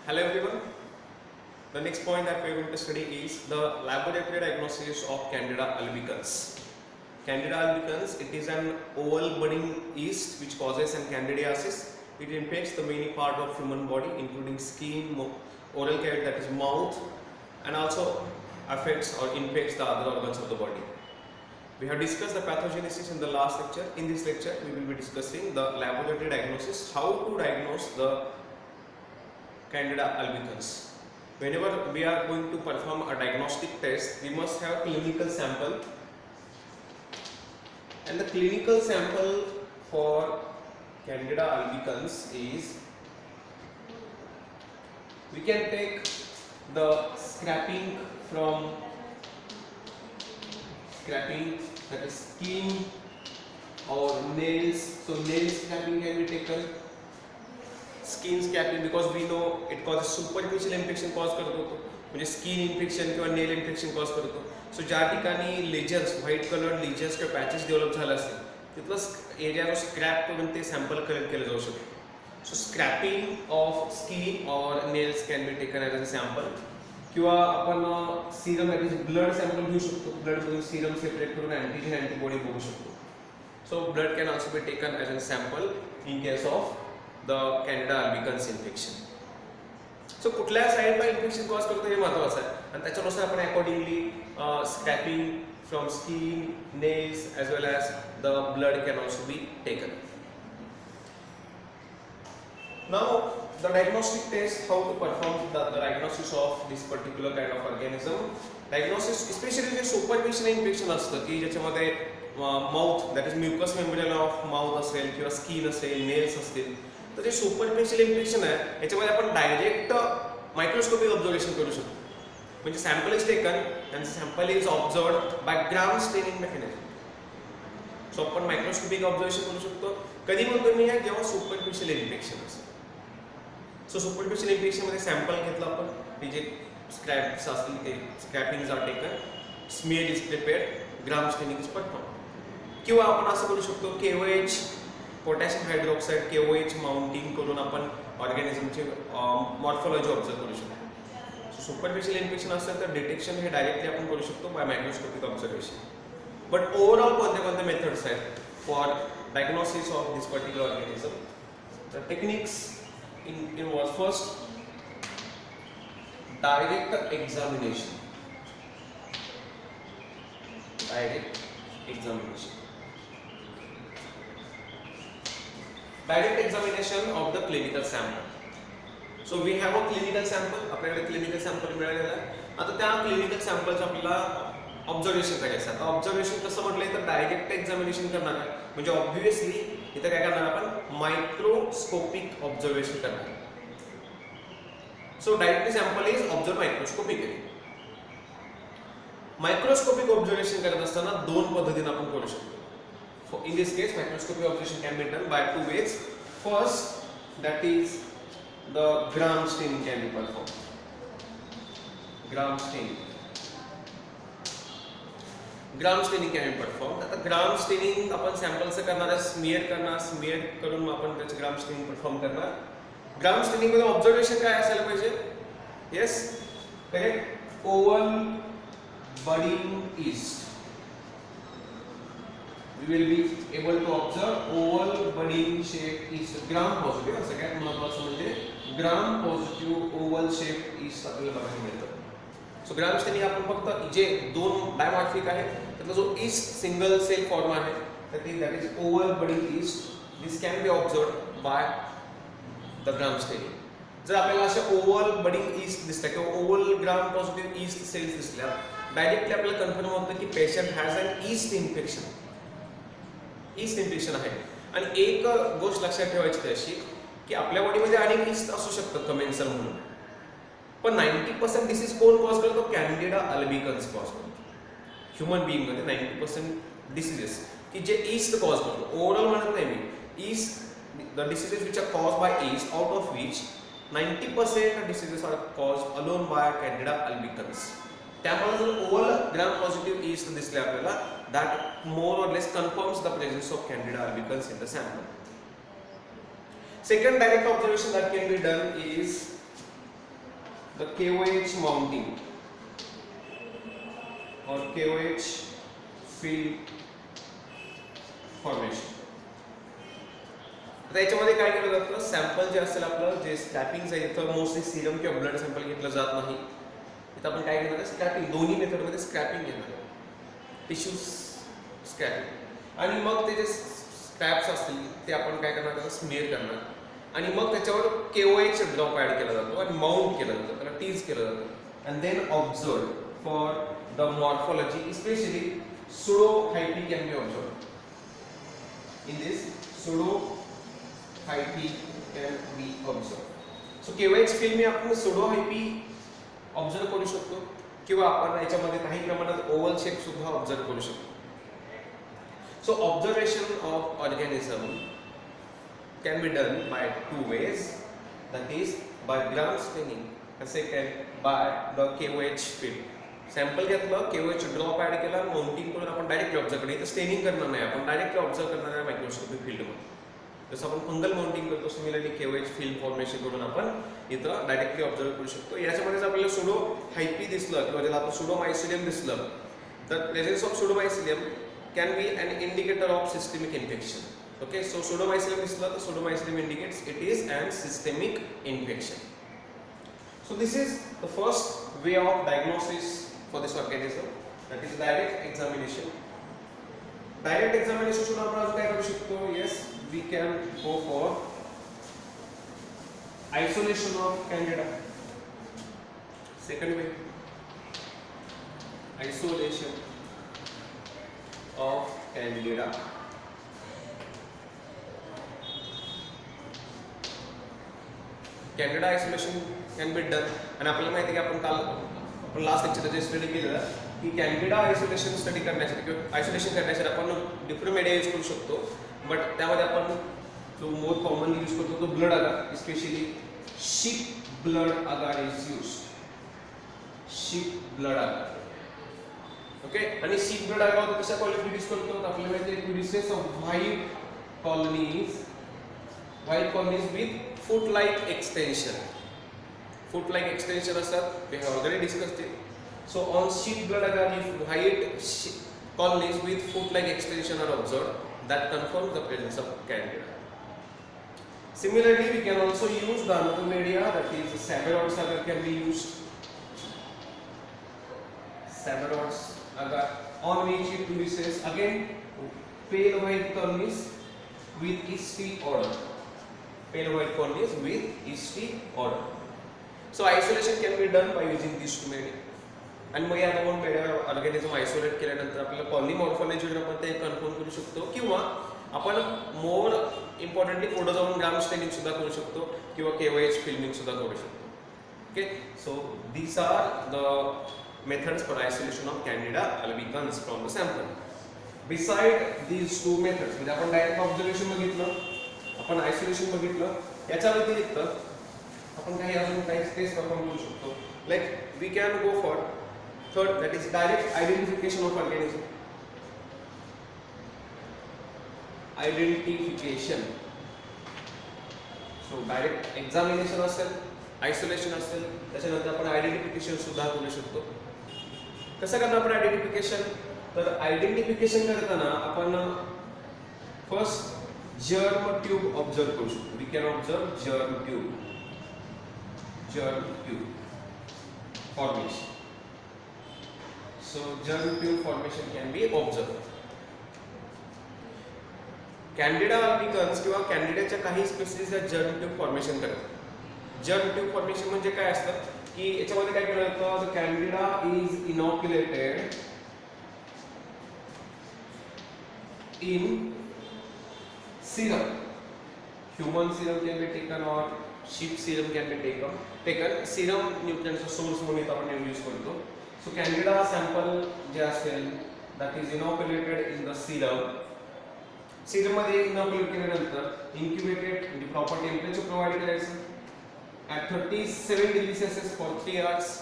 Hello everyone. The next point that we are going to study is the laboratory diagnosis of Candida albicans. Candida albicans, it is an oval budding yeast which causes an candidiasis. It infects the many part of human body including skin, oral cavity, that is mouth, and also affects or infects the other organs of the body. We have discussed the pathogenesis in the last lecture. In this lecture we will be discussing the laboratory diagnosis, how to diagnose the Candida albicans. Whenever we are going to perform a diagnostic test, we must have clinical sample, and the clinical sample for Candida albicans is, we can take the scraping that is skin or nails. So nail scraping can be taken, skin scraping, because we know it causes superficial infection cause करतो, म्हणजे skin infection किंवा nail infection cause करतो. So ज्या ठिकाणी lesions, white colour lesions किंवा patches develop झाले असतील तिथलं एरियावर स्क्रॅप करून ते सॅम्पल कलेक्ट केलं जाऊ शकतं. सो स्क्रॅपिंग ऑफ स्किन और nails can be taken as a sample, किंवा आपण Siram that is blood sample घेऊ शकतो. ब्लडमधून सिरम सेपरेट करून अँटीजन अँटीबॉडी बघू शकतो. So blood can also be taken as a sample in case of the Candida albicans infection. So कुठल्या साईडला infection cause करतो हे महत्त्वाचं आहे, आणि त्याच्यानुसार आपण accordingly scrapping from skin, nails as well as the blood can also be taken. Now the diagnostic test, how to perform the diagnosis of this particular kind of organism. Diagnosis especially J superficial infection असतं की ज्याच्यामध्ये mouth that is mucous membrane of mouth असेल किंवा skin असेल, nails असतील, तर जे superficial infection आहे याच्यामध्ये आपण डायरेक्ट मायक्रोस्कोपिक ऑब्झर्वेशन करू शकतो. म्हणजे sample is taken and sample is observed by Gram staining mechanism. So आपण मायक्रोस्कोपिक ऑब्झर्वेशन करू शकतो. कधी म्हणतो मी, जेव्हा सुपरफिशियल इन्फेक्शन असेल. सो सुपरफिशियल इन्फेक्शन मध्ये सॅम्पल घेतलं आपण, ते जे स्क्रॅप्स असतील ते scrapings are taken, smear is prepared, Gram staining is perform. किंवा आपण असं करू शकतो, KOH potassium hydroxide KOH mounting करून आपण ऑर्गॅनिझमची मॉर्फोलॉजी ऑब्झर्व करू शकतो. सुपरफिशियल इन्फेक्शन असेल तर डिटेक्शन हे डायरेक्टली आपण करू शकतो by microscopic observation. But overall कोणत्या कोणत्या मेथड्स आहेत for diagnosis of this particular organism. The techniques involves first direct examination. Direct examination of the clinical sample. So we have a clinical sample. आपल्याकडे clinical sample मिळालेला आहे. आता त्या clinical sample चं आपल्याला ऑब्झर्वेशन करायचं आहे. आता ऑब्झर्वेशन कसं म्हटलंय तर डायरेक्ट एक्झामिनेशन करणार आहे, म्हणजे ऑब्व्हियसली इथं काय करणार आपण, मायक्रोस्कोपिक ऑब्झर्वेशन करणार. So directly sample is observe microscopically. Microscopic observation करत असताना दोन पद्धतीने आपण करू शकतो. In this case, microscopic observation can be done by two ways. First, that is the gram staining can be performed. Gram staining can be performed. आता gram staining आपण सॅम्पलचं करणार आहे, स्मिअर करून आपण त्याचं ग्राम स्टेनिंग परफॉर्म करणार. Gram staining मध्ये observation काय असायला पाहिजे? Yes, correct. Oval budding yeast. We will be able to observe oval budding shape yeast. gram positive, सगळ्यात महत्त्वाचं म्हणजे gram positive oval shape yeast आपल्याला बघायला मिळतं. सो ग्राम स्टेनिंग आपण फक्त जे दोन डायमॉर्फिक आहे त्यातला जो yeast सिंगल सेल फॉर्म आहे that is oval budding yeast, this can be observed by the gram staining. जर आपल्याला अशा ओव्हल बडिंग yeast दिसल्या किंवा ओव्हल ग्राम पॉझिटिव्ह yeast सेल्स दिसल्या, डायरेक्टली आपल्याला कन्फर्म होतं की patient has an yeast infection. East infection आहे. आणि एक गोष्ट लक्षात ठेवायची ती अशी की आपल्या बॉडीमध्ये अनेक ईस्ट असू शकतात कमेन्सल म्हणून, पण 90% डिसीज कोण कॉज करतो? कॅन्डिडा अल्बिकन्स कॉज करतो. ह्युमन बिईंग मध्ये 90% डिसीजेस की जे ईस्ट कॉज करतो. ओव्हरऑल म्हणत नाही मी, yeast the diseases which are cause by yeast, out of which 90% diseases are cause alone by candida albicans. त्यामुळे जर ओव्हल ग्राम पॉझिटिव्ह ईस्ट दिसले आपल्याला, that more or less confirms the presence of Candida albicans in the sample. Second direct observation that can be done is the KOH mounting or KOH film formation. आता याच्यामध्ये काय केलं जातं, sample जे असेल आपलं जे scrapping आहे इथं मोस्टली सिरम किंवा ब्लड सॅम्पल घेतलं जात नाही. इथं आपण काय घेणार, स्क्रॅपिंग, दोन्ही मेथडमध्ये स्क्रॅपिंग घेणार आहे, टिश्यूज स्क्रॅपिंग. आणि मग ते जे स्क्रॅप्स असतील ते आपण काय करणार, स्मेअर करणार आणि मग त्याच्यावर KOH ड्रॉप ऍड केला जातो आणि माउंट केलं जातं, त्याला टीज केलं जातं. And then observe for the morphology, specially pseudo hyphae can be observe in this pseudo hyphae can be observed. So KOH film हे आपण pseudo hyphae ऑब्झर्व करू शकतो किंवा आपण याच्यामध्ये काही प्रमाणात ओव्हल शेप सुद्धा ऑब्झर्व करू शकतो. So observation of organism can be done by two ways, that is by gram staining and second by the KOH film. Sample घेतलं, KOH ड्रॉप ऍड केला, माउंटिंग करून आपण डायरेक्टली ऑब्झर्व करणार. इथं staining करणार नाही, आपण डायरेक्टली ऑब्झर्व करणार आहे मायक्रोस्कोपिक फील्डमध्ये. जसं आपण फंगल माउंटिंग करतो सिमिलरली KOH फिल्म फॉर्मेशन करून आपण इथं डायरेक्टली ऑब्झर्व करू शकतो. याच्यामध्ये जर आपल्याला सुडो हायपी दिसलं किंवा ज्याला आपण सुडो मायसिलियम दिसलं, तर presence of pseudo mycelium can be an indicator of systemic infection. Okay, so pseudo mycelium दिसलं तर pseudo mycelium indicates it is an systemic infection. So this is the first way of diagnosis for this organism, that is direct examination. Direct examination सुद्धा आपण अजून काय करू शकतो, yes we can go for isolation of candida. Second way, isolation of candida. Candida isolation can be done. आणि आपल्याला माहिती आहे की आपण लास्ट लेक्चर जे स्टडी केलेलं की कॅन्डिडा आयसोलेशन स्टडी करण्यासाठी किंवा आयसोलेशन करण्यासाठी आपण डिफरंट मीडिया यूज करू शकतो. बट त्यामध्ये आपण जो मोर कॉमनली यूज करतो तो blood agar, specially sheep blood agar is use. Sheep blood agar. Okay, आणि शीप ब्लड अगार कशा क्वालिटी यूज करतो, तर आपल्याला माहिती आहे recess off white colonies with foot-like extension. Foot-like extension असतात, we have already discussed it. So on sheep blood agar, if white colonies with foot-like extension are observed, that confirms the presence of candida. Similarly, we can also use the another media, that is Savarods agar can be used. Savarods agar, on which it produces again pale white colonies with yeasty odor. Pale white colonies with yeasty odor. So isolation can be done by using these two media. आणि मग या दोन media organism isolate केल्यानंतर आपल्याला colony morphology आपण ते confirm करू शकतो किंवा आपण मोर इम्पॉर्टंटली पुढे जाऊन ग्राम स्टेनिंग सुद्धा करू शकतो किंवा KOH फिल्मिंग सुद्धा करू शकतो. Okay, so these are the methods for isolation of candida albicans from the sample. Besides these two methods, म्हणजे आपण डायरेक्ट ऑब्झर्वेशन बघितलं, आपण आयसोलेशन बघितलं, याच्या व्यतिरिक्त आपण काही अजून काही टेस्ट परफॉर्म करू शकतो. Like we can go for third, that is direct identification of organism. Identification, so direct examination असेल, आयसोलेशन असेल, त्याच्यानंतर आपण आयडेंटिफिकेशन सुद्धा करू शकतो. कसं करणार आपण आयडेंटिफिकेशन, तर आयडेंटिफिकेशन करताना आपण फर्स्ट जर्म ट्यूब ऑब्झर्व करू शकतो. We can observe germ tube formation. So germ tube formation can be observed. Candida albicans किंवा कॅन्डिडाच्या काही स्पेसीज जर्म ट्यूब फॉर्मेशन करतात. जर्म ट्यूब फॉर्मेशन म्हणजे काय असतं की याच्यामध्ये काय केलं जातं, the candida is inoculated in serum. Human serum can be taken or sheep serum can be taken. Serum nutrients source म्हणून आपण यूज करतो. So candida sample जे असेल that is inoculated in the serum. Serum मध्ये inoculate केल्यानंतर incubated म्हणजे proper temperature provide करायचं at 37 degree Celsius for 3 hours.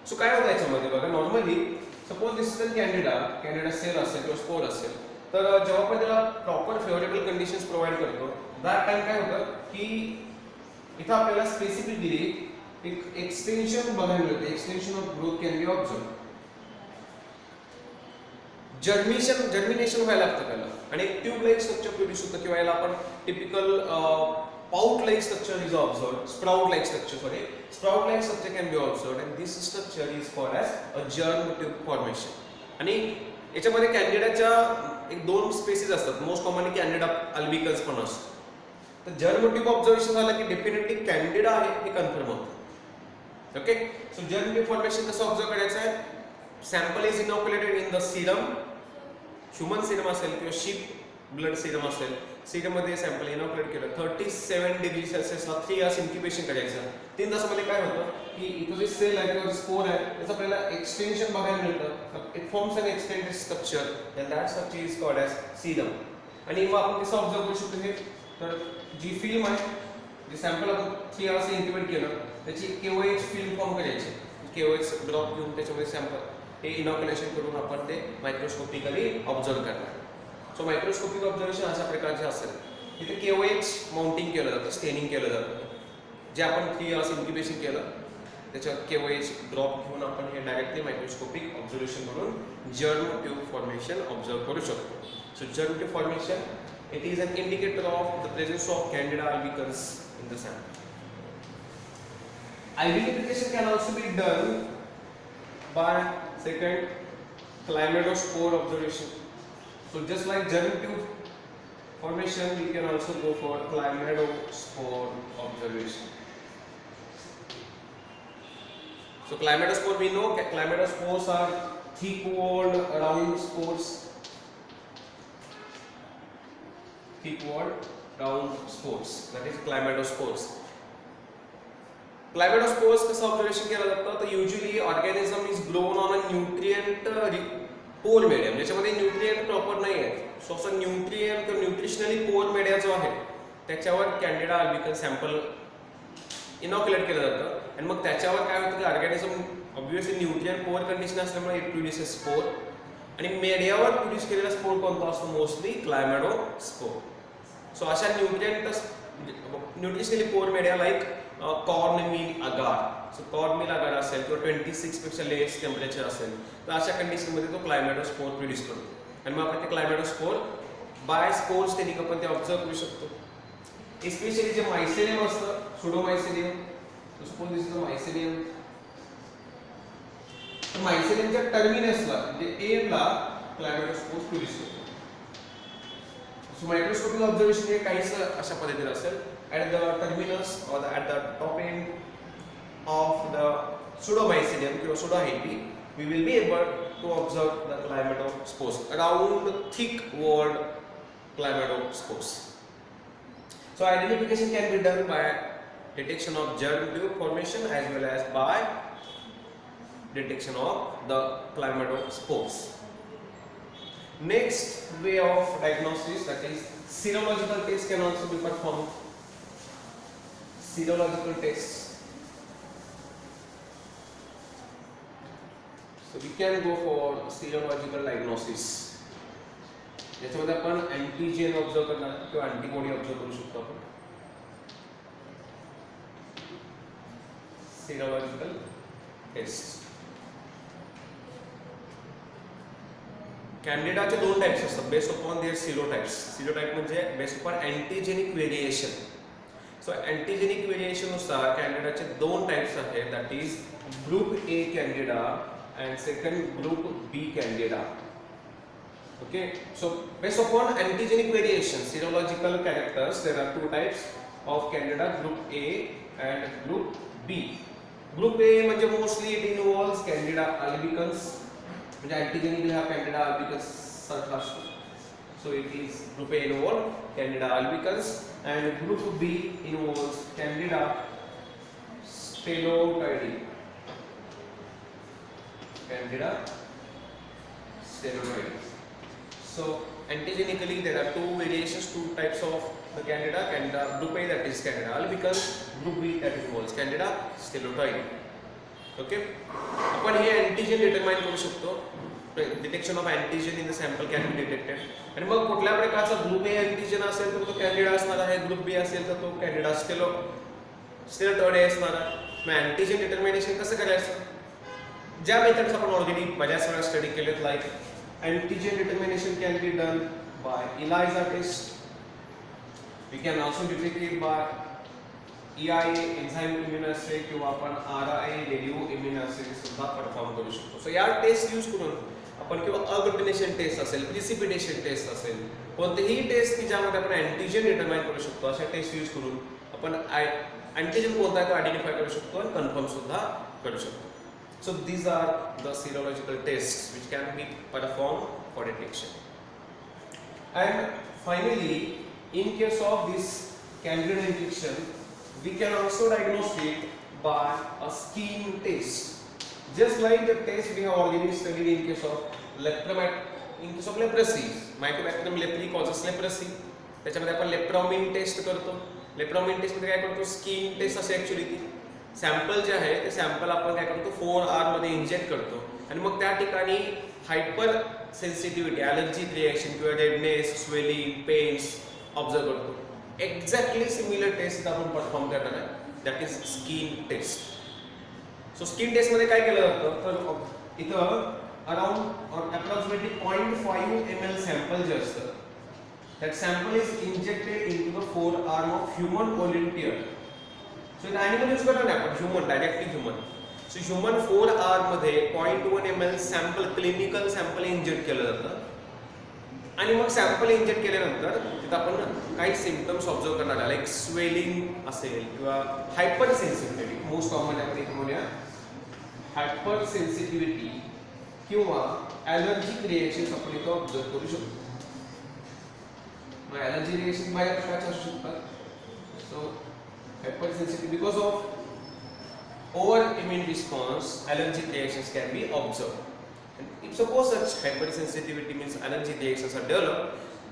So काय होतं याच्यामध्ये बघा, normally suppose this is Candida cell असेल किंवा स्पोर असेल, तर जेव्हा आपण त्याला प्रॉपर फेवरेबल कंडिशन्स प्रोव्हाइड करतो दॅट टाइम काय होतं की इथं आपल्याला स्पेसिफिकली एक एक्सटेंशन बघायला मिळते, extension of growth can be observe. Germination व्हायला लागतं त्याला आणि एक ट्यूब लाईक स्ट्रक्चर प्रोड्यूस होतं किंवा याला आपण typical pout like structure is observed, sprout like structure can be observed and this structure is called as a germ tube formation. आणि याच्यामध्ये कॅन्डिडाच्या एक दोन स्पेसिस असतात, मोस्ट कॉमनली कॅन्डिडा अल्बिकन्स पण असतो. तर जर्म ट्यूब ऑब्झर्वेशन झालं की डेफिनेटली कॅन्डिडा आहे हे कन्फर्म होतं. Okay, so germ tube formation कसं ऑब्झर्व करायचं आहे? Sample is inoculated in the serum, human serum असेल किंवा शीप ब्लड सिरम असेल, सिरम मध्ये सॅम्पल इनॉक्युलेट केलं, 37 डिग्री सेल्सिअसला 3 आवर्स इन्क्युबेशन करायचं. 3 तासामध्ये काय होतं की इथं जे सेल आहे किंवा स्पोर आहे त्याचं आपल्याला एक्सटेन्शन बघायला मिळतं. It forms an extended structure and that structure is called as serum. आणि मग आपण कसं ऑब्झर्व करू शकतो हे? तर जी फिल्म आहे, जे सॅम्पल आपण 3 आवर्स इन्क्युबेट केलं त्याची KOH फिल्म फॉर्म करायची. KOH ड्रॉप घेऊन त्याच्यामध्ये सॅम्पल हे इनॉक्युलेशन करून आपण ते मायक्रोस्कोपिकली ऑब्झर्व करणार. सो मायक्रोस्कोपिक ऑब्झर्वेशन अशा प्रकारचे असेल. इथे KOH माउंटिंग केलं जातं, स्टेनिंग केलं जातं. जे आपण 3 आवर्स इन्क्युबेशन केलं त्याच्यावर KOH ड्रॉप घेऊन आपण हे डायरेक्टली मायक्रोस्कोपिक ऑब्झर्वेशन करून जर्म ट्यूब फॉर्मेशन ऑब्झर्व करू शकतो. So germ tube formation it is an indicator of the presence of candida albicans in the sample. Identification can also be done by second chlamydospore observation. So just like germ tube formation, we can also go for chlamydospore observation. So chlamydospore, we know chlamydospores are thick-walled round spores. Thick-walled round spores. That is chlamydospores. Chlamydospores कसं observation केलं जातं? तर usually organism is grown on a nutrient poor medium, ज्याच्यामध्ये nutrient proper नाही आहे. सो असं nutrient किंवा nutritionally पोर media जो आहे त्याच्यावर कॅन्डिडा अल्बिकन्स सॅम्पल इनॉक्युलेट केलं जातं. आणि मग त्याच्यावर काय होतं की organism obviously nutrient poor condition असल्यामुळे इट प्रोड्युसेस स्पोर. आणि मीडियावर प्रोड्यूस केलेला स्पोर कोणता असतो? Mostly chlamydospore. सो अशा nutritionally poor media like corn meal agar. So corn meal agar असेल किंवा 26 पेक्षा लेस टेम्परेचर असेल तर अशा कंडिशनमध्ये तो क्लायमॅडोस्पोर प्रोड्यूस करतो. आणि मग आपण ते क्लायमॅडोस्पोर बाय स्पोर्स टेक्निक आपण ते ऑब्झर्व करू शकतो. स्पेशली जे मायसेलियम असतं, pseudomycelium, suppose this is a mycelium. तर मायसेलियमच्या टर्मिनसला म्हणजे एंडला क्लायमॅडोस्पोर प्रोड्यूस करतो. सो मायक्रोस्कोपिक ऑब्झर्वेशन हे काहीच अशा पद्धतीने असेल. At the terminus or at the top end of the pseudomycelium or pseudohyphae, we will be able to observe the chlamydospores, around thick-walled chlamydospores. So identification can be done by detection of germ tube formation as well as by detection of the chlamydospores. Next way of diagnosis, that is serological test, can also be performed. Serological tests. So we can go for serological diagnosis. याच्यामध्ये आपण antigen observe करणार किंवा antibody observe करू शकतो आपण. Serological test. कॅन्डिडाचे 2 types असतात based upon their serotypes. Serotype म्हणजे based upon antigenic variation. So antigenic variation नुसार कॅन्डिडाचे 2 टाइप्स आहेत, that is group A candida and second group B candida. Okay, so based upon antigenic variation serological characters there are 2 types of candida, group A and group B. Group A म्हणजे mostly it involves candida albicans, म्हणजे अँटीजेनिक हा candida albicans सारखा असतो. So it is group A involve Candida albicans and group B involves Candida stenotypes. Candida stenotypes. So antigenically there are 2 variations, 2 types of the Candida. Candida group A, that is Candida albicans, group B that involves Candida stenotypes. Okay, आपण हे antigen determine करू शकतो. Detection of antigen in the sample can be detected. आणि मग कुठल्या प्रकारचा group A antigen असेल तर तो candida असणार आहे, ग्रुप बी असेल तर तो कॅन्डिडा स्टेनोटाइड असणार आहे. मग अँटीजन डिटर्मिनेशन कसं करायचं? ज्या मेथड्स आपण ऑलरेडी बऱ्याच वेळा स्टडी केलेत, like antigen determination can be done by ELISA test. We can also detect it by EIA enzyme immunoassay किंवा आपण RIA रेडिओ इम्युनोअसॅसे सुद्धा परफॉर्म करू शकतो. सो या टेस्ट यूज करून आपण किंवा अग्लुटिनेशन टेस्ट असेल, प्रिसिपिटेशन टेस्ट असेल, कोणतेही टेस्ट की ज्यामध्ये आपण अँटीजन डिटरमाइन करू शकतो, अशा टेस्ट यूज करून आपण अँटीजन कोणता आहे तो आयडेंटिफाय करू शकतो आणि कन्फर्म सुद्धा करू शकतो. So these are the serological tests which can be performed for detection. And finally, in case of this Candida infection, we can also diagnose it by a skin test. Just like the test we have already studied in case of leprosy, Mycobacterium leprae causes leprosy. त्याच्यामध्ये आपण lepromin test करतो. Lepromin test मध्ये काय करतो? Skin test असते actually ती. Sample जे आहे ते सॅम्पल आपण काय करतो? 4R मध्ये इंजेक्ट करतो आणि मग त्या ठिकाणी हायपर सेन्सिटिव्हिटी, ॲलर्जिक रिएक्शन किंवा रेडनेस, स्वेलिंग, पेन्स ऑब्झर्व करतो. एक्झॅक्टली सिमिलर टेस्ट आपण परफॉर्म करणार आहे, that is skin test. So skin test मध्ये काय केलं जातं? तर इथं अराउंड अप्रॉक्सिमेटली 0.5 ml सॅम्पल जे असतं, that sample is injected into the forearm of human volunteer. So in animal use करणार नाही आपण, human, directly human. So human forearm मध्ये 0.1 ml sample, clinical sample inject केलं जातं आणि मग सॅम्पल इंजेक्ट केल्यानंतर तिथं आपण काही सिम्पटम्स ऑब्झर्व करणार आहे, लाईक स्वेलिंग असेल किंवा हायपर सेन्सिटिव्हिटी. मोस्ट कॉमन आपण इथे म्हणूया हायपर सेन्सिटिव्हिटी किंवा ॲलर्जिक रिएक्शन्स आपण इथं ऑब्झर्व करू शकतो. Allergy reaction बाहेर प्रकारचे असू शकतात. So hypersensitivity because of over immune response, allergic reactions can be observed. And if suppose such hypersensitivity means allergic reactions are developed,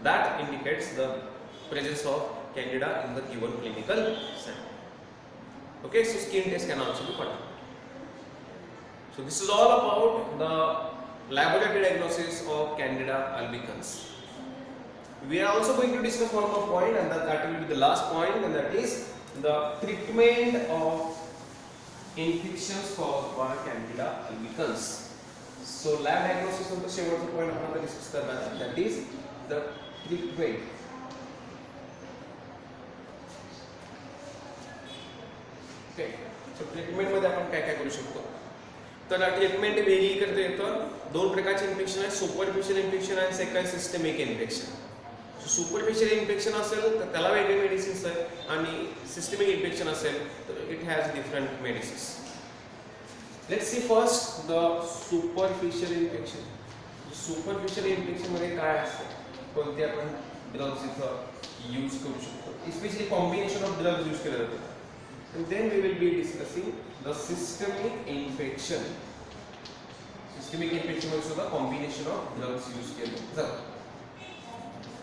that indicates the presence of Candida in the given clinical sample. Okay, so skin test can also be performed. So this is all about the laboratory diagnosis of Candida albicans. We are also going to discuss one more point, and that will be the last point, and that is the treatment of infections caused by Candida albicans. So lab diagnosis of the शेवटचा point आपण आता discuss करणार आहे, that is the treatment. Okay, so treatment मध्ये आपण काय काय करू शकतो? तर ट्रीटमेंट वेगळी करता येतं. दोन प्रकारचे इन्फेक्शन आहे, सुपरफिशियल इन्फेक्शन आणि second systemic infection. Superficial infection असेल तर त्याला वेगळे मेडिसिन्स आहेत आणि सिस्टमिक इन्फेक्शन असेल तर it has different medicines. Let's see first the superficial infection. Superficial infection मध्ये काय असतं, कोणते आपण ड्रग्स इथं यूज करू शकतो, specially combination of drugs use केले जातात. And then we will be discussing the systemic infection. Systemic infection मध्ये सुद्धा combination of drugs use केले जातात.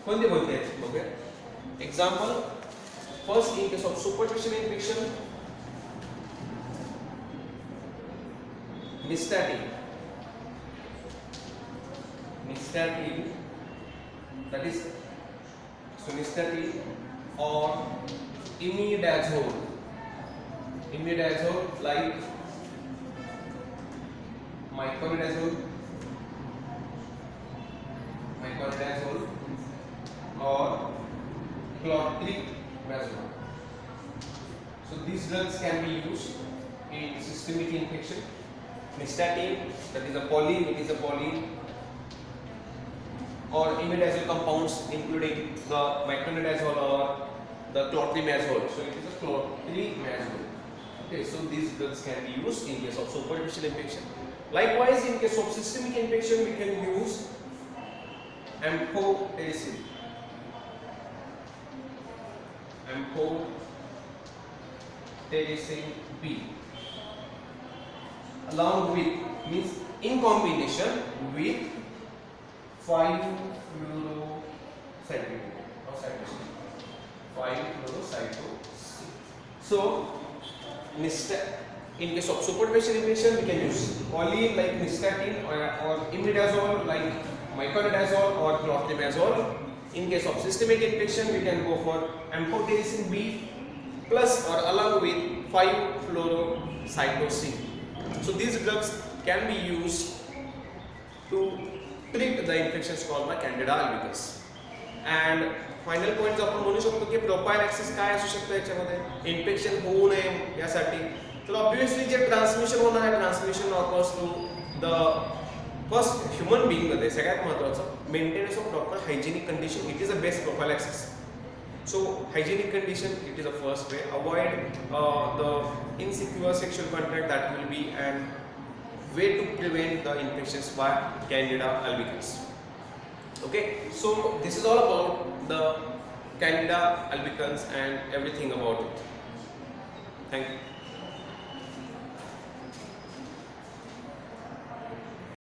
कोणते कोणते आहेत बघूया. Example, first in case of superficial infection, Nystatin. Nystatin, that is so Nystatin or imidazole. Imidazole like Myconidazole or clotrimazole. So these drugs can be used in systemic infection. Nystatin, that is a poly, it is a poly, or imidazole compounds including the myconidazole or the clotrimazole. So it is a clotrimazole. Okay, so these drugs can be used in case of superficial infection. Likewise, in case of systemic infection, we can use amphotericin. Amphotericin B. Along with, means in combination with 5-fluorocycline or cytosine. 5-fluorocytosine. So, in case of superficial infection, we can use poly like Nystatin or imidazole like myconidazole or clotrimazole. In case of systemic infection, we can go for amphotericin B plus or along with 5-fluorocytosine. So these drugs can be used to treat the infections caused by Candida albicans. And final point आपण म्हणू शकतो की प्रोफायलॅक्सिस काय असू शकतं याच्यामध्ये, infection होऊ नये यासाठी. तर ऑब्वियसली जे ट्रान्समिशन होणार आहे, transmission occurs through the first human being मध्ये सगळ्यात महत्त्वाचं maintenance of proper hygienic condition. It is a best prophylaxis. So hygienic condition, it is the first way. Avoid the insecure sexual contact, that will be an way to prevent the infections by Candida albicans. Okay, so this is all about the Candida albicans and everything about it. Thank you.